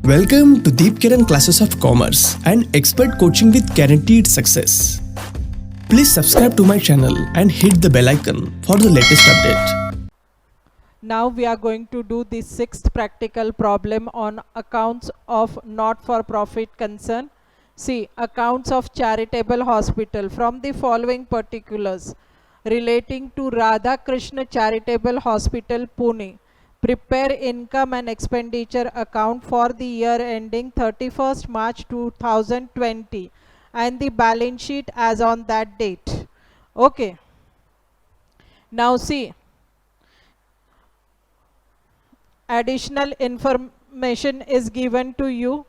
Welcome to Deep Kiran Classes of Commerce and Expert Coaching with Guaranteed Success. Please subscribe to my channel and hit the bell icon for the latest update. Now we are going to do the sixth practical problem on accounts of not-for-profit concern. See, accounts of charitable hospital from the following particulars relating to Radha Krishna Charitable Hospital, Pune. Prepare income and expenditure account for the year ending 31st March 2020 and the balance sheet as on that date. Okay. Now see, additional information is given to you.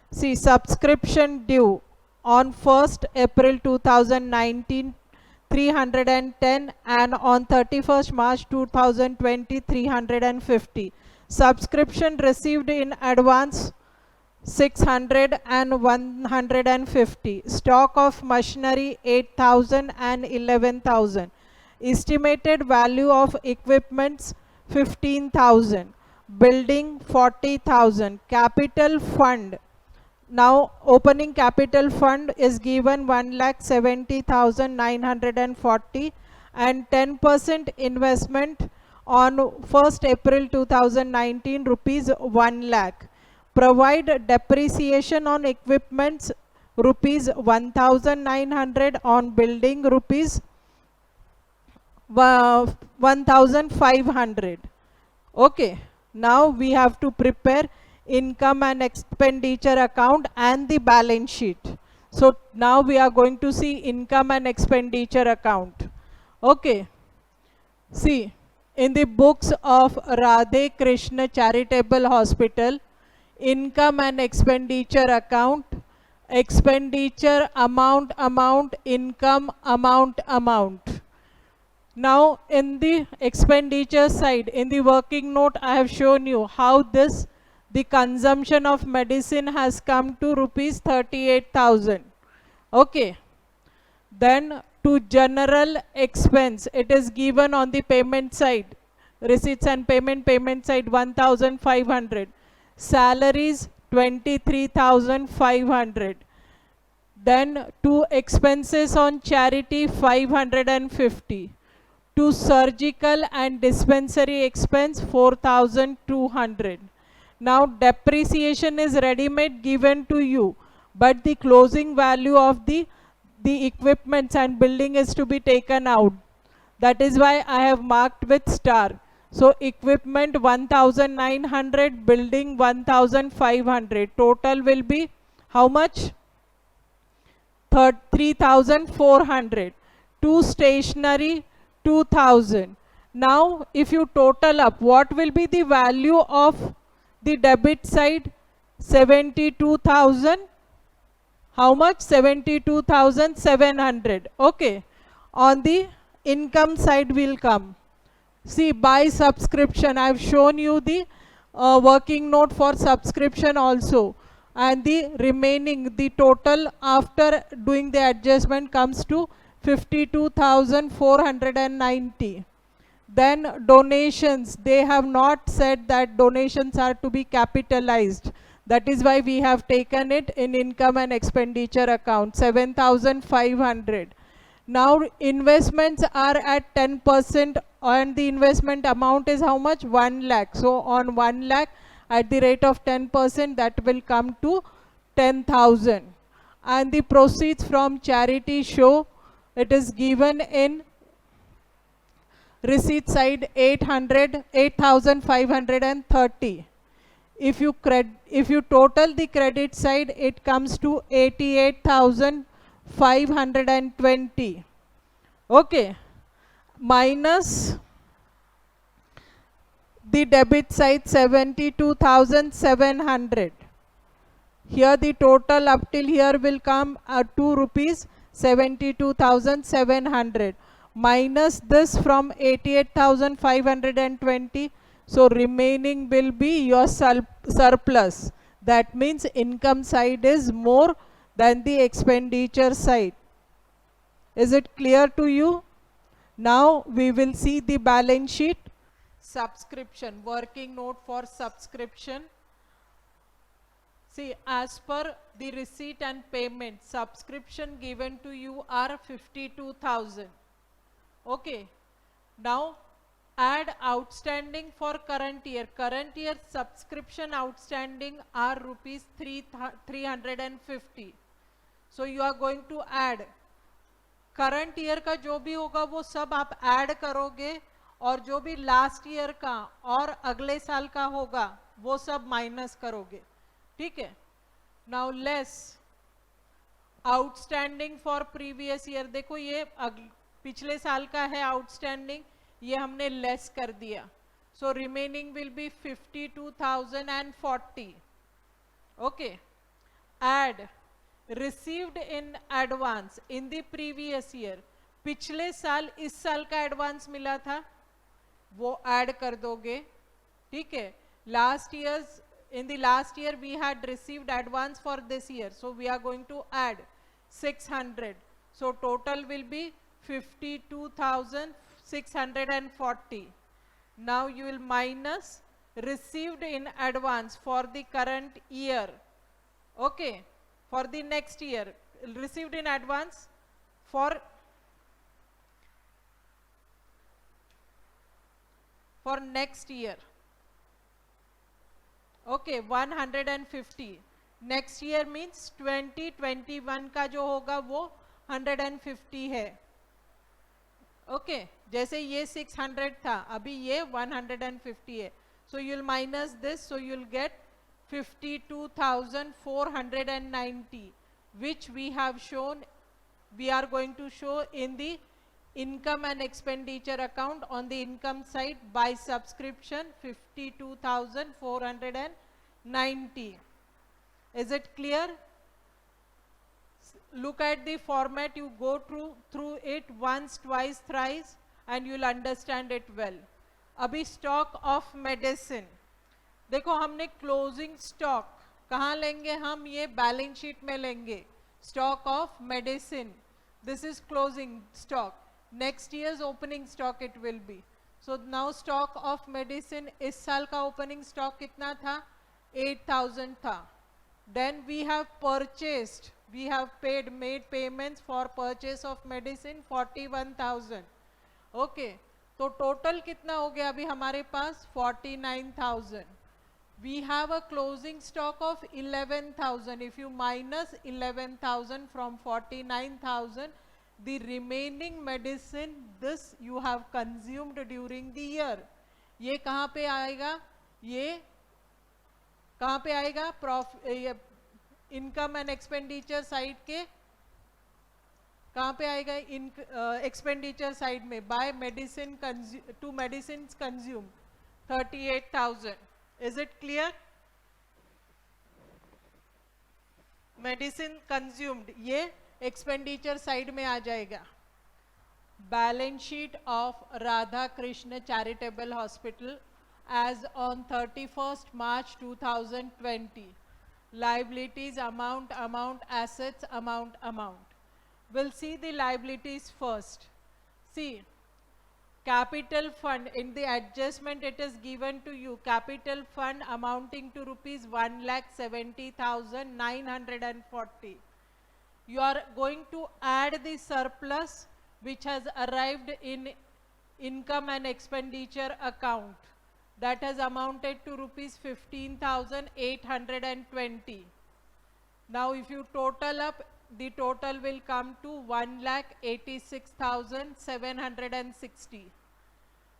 See, subscription due on 1st April 2019 310 and on 31st March 2020 350. Subscription received in advance 600 and 150. Stock of machinery 8,000 and 11,000. Estimated value of equipments 15,000. Building 40,000. Capital fund. Now opening capital fund is given 1,70,940 and 10% investment on 1st April 2019 rupees 1 lakh. Provide depreciation on equipments rupees 1,900, on building rupees 1,500. Okay, now we have to prepare income and expenditure account and the balance sheet. So now we are going to see income and expenditure account. Okay, see, in the books of Radhe Krishna Charitable Hospital, income and expenditure account, expenditure amount, income amount. Now in the expenditure side, in the working note, I have shown you how the consumption of medicine has come to rupees 38,000. Okay. Then to general expense, it is given on the payment side, receipts and payment side 1,500. Salaries 23,500. Then to expenses on charity 550. To surgical and dispensary expense 4,200. Now depreciation is ready-made given to you, but the closing value of the equipments and building is to be taken out. That is why I have marked with star. So equipment 1,900, building 1,500. Total will be how much? 3,400. To stationery 2,000. Now if you total up, what will be the value of the debit side? 72,000. How much? 72,700. Okay. On the income side will come. See, by subscription, I have shown you the working note for subscription also. And the remaining, the total after doing the adjustment comes to 52,490. Then donations, they have not said that donations are to be capitalized. That is why we have taken it in income and expenditure account, 7,500. Now investments are at 10% and the investment amount is how much? 1 lakh. So on 1 lakh at the rate of 10%, that will come to 10,000. And the proceeds from charity show, it is given in receipt side 8,530. If you total the credit side, it comes to 88,520. Okay, minus the debit side 72,700. Here the total up till here will come to rupees 72,700. Minus this from 88,520. So remaining will be your surplus. That means income side is more than the expenditure side. Is it clear to you? Now we will see the balance sheet. subscription, working note for subscription. See, as per the receipt and payment, subscription given to you are 52,000. Okay. Now, add outstanding for current year. Current year subscription outstanding are rupees 350. So, you are going to add. Current year का जो भी होगा वो सब आप add करोगे और जो भी लास्ट ईयर का और अगले साल का होगा वो सब माइनस करोगे. ठीक है. Now less outstanding for previous year. देखो ये पिछले साल का है आउटस्टैंडिंग, ये हमने लेस कर दिया. So remaining will be 52,040. Okay. Add received in advance in the previous year. पिछले साल इस साल का एडवांस मिला था वो ऐड कर दोगे. ठीक है. Last years in the last year we had received advance for this year, so we are going to add 600. So total will be 52,640. Now you will minus received in advance for the current year. Okay. For the next year, received in advance for next year. Okay, 150. Next year means 2021 का जो होगा वो 150 है. Okay, जैसे ये 600 था, अभी ये 150 है. So you'll minus this, so you'll get 52,490, which we have shown, we are going to show in the income and expenditure account on the income side by subscription 52,490. Is it clear? Look at the format, you go through it once, twice, thrice and you'll understand it well. Abhi stock of medicine. देखो हमने closing stock कहाँ लेंगे हम, ये balance sheet में लेंगे. Stock of medicine, this is closing stock. Next years opening stock it will be. So now stock of medicine, इस साल का ओपनिंग स्टॉक कितना था, 8,000 था. Then we have purchased, we have made payments for purchase of medicine 41,000. Okay. तो total कितना हो गया अभी हमारे पास, 49,000. We have a closing stock of 11,000. If you minus 11,000 from 49,000, the remaining medicine this you have consumed during the year. ये कहाँ पे आएगा, ये कहाँ पे आएगा, इनकम एंड एक्सपेंडिचर साइड के कहाँ पे आएगा, एक्सपेंडिचर साइड में. By medicine to medicine consume 38,000. Is it clear? Medicine consumed, ये expenditure side में आ जाएगा. Balance sheet of Radha Krishna Charitable Hospital as on 31st March 2020. Liabilities, amount, assets, amount. We'll see the liabilities first. See. Capital fund, in the adjustment it is given to you, capital fund amounting to rupees 1,70,940. You are going to add the surplus which has arrived in income and expenditure account, that has amounted to rupees 15,820. Now if you total up, the total will come to 1,86,760.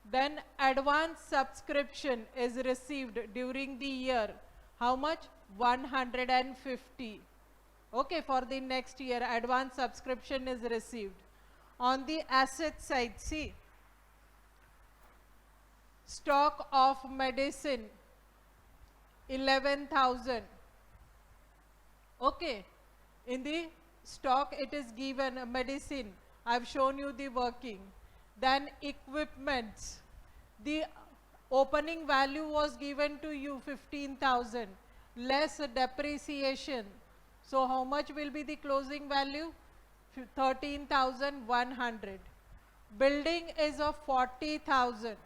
Then advance subscription is received during the year. How much? 150. Okay, for the next year advance subscription is received. On the asset side, see, stock of medicine 11,000. Okay, in the stock it is given medicine, I have shown you the working. Then equipments, the opening value was given to you 15,000 less depreciation. So how much will be the closing value? 13,100. Building is of 40,000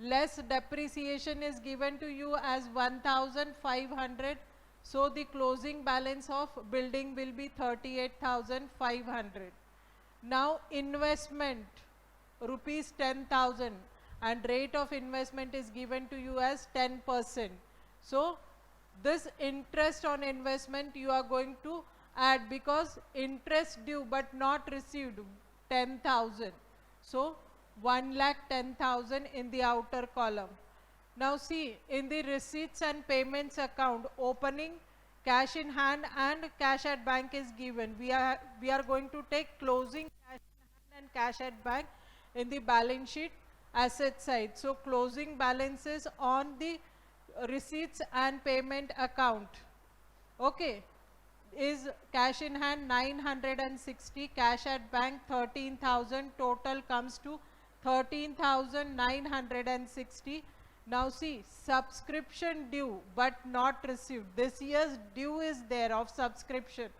less depreciation is given to you as 1,500. So the closing balance of building will be 38,500. Now investment rupees 10,000 and rate of investment is given to you as 10%. So this interest on investment you are going to add, because interest due but not received 10,000. So 1,10,000 in the outer column. Now see, in the receipts and payments account, opening, cash in hand and cash at bank is given. We are going to take closing cash in hand and cash at bank in the balance sheet asset side. So closing balances on the receipts and payment account, okay, is cash in hand 960, cash at bank 13,000, total comes to 13,960. Now see, subscription due but not received. This year's due is there of subscription,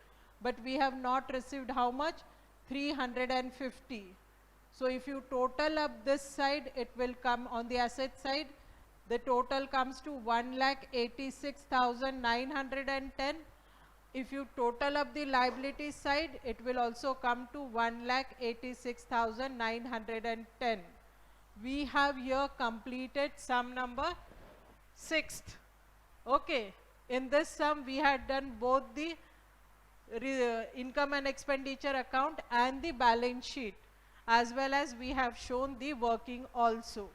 but we have not received how much? 350. So if you total up this side, it will come on the asset side. The total comes to 1,86,910. If you total up the liability side, it will also come to 1,86,910. We have here completed sum number 6th. Okay, in this sum we had done both the income and expenditure account and the balance sheet, as well as we have shown the working also.